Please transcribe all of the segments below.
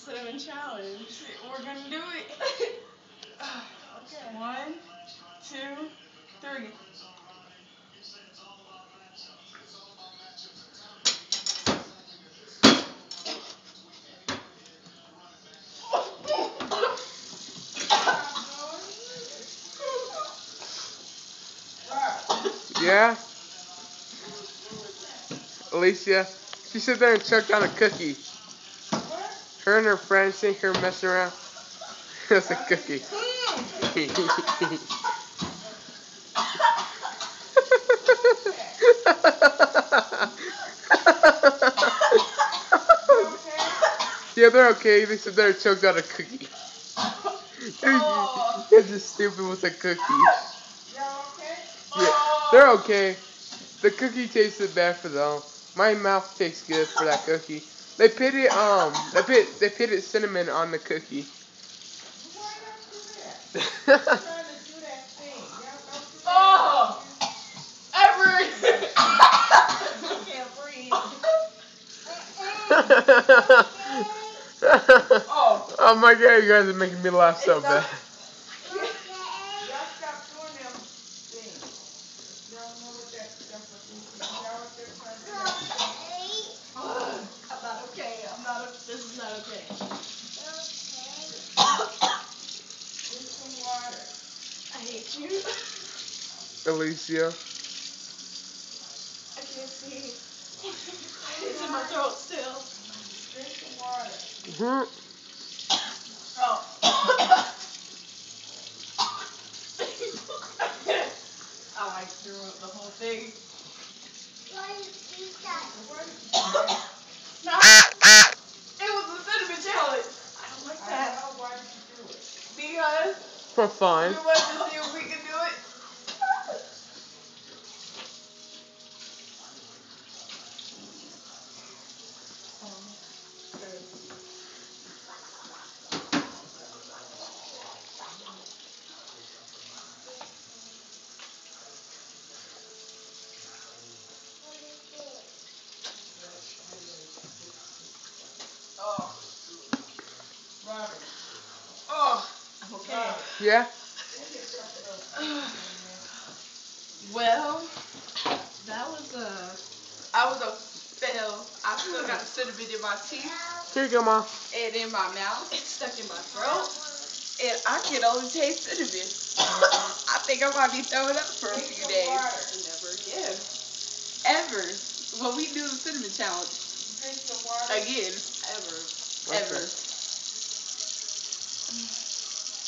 cinnamon challenge. We're gonna do it. Okay. 1, 2, 3. Yeah? Alicia, she sat there and choked on a cookie. Her and her friends think her messing around. That's a cookie. Yeah, they're okay. They said they're choked on a cookie. You're just stupid with a cookie. Yeah, they're okay. The cookie tasted bad for them. My mouth tastes good for that cookie. They put it cinnamon on the cookie. Oh! Ever! I can't breathe. Oh my god, you guys are making me laugh so bad. I'm not okay. This is not okay. I hate you. Alicia. I can't see. It's in my throat still. Drink some water. Oh. Oh, I threw up the whole thing. Why did you do that? It was a cinnamon challenge. I don't like that. Why did you do it? Because For fun. we wanted to see if we could do it. Oh. Robert. Oh. I'm okay. Yeah? Well, that was I was a fail. I still got cinnamon in my teeth Here you go, Mom. and in my mouth. it's stuck in my throat. And I can only taste cinnamon. I think I might be throwing up for a few days. Never again. Ever. When we do the cinnamon challenge. Drink some water. Again. Ever. Ever.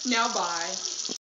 Now bye.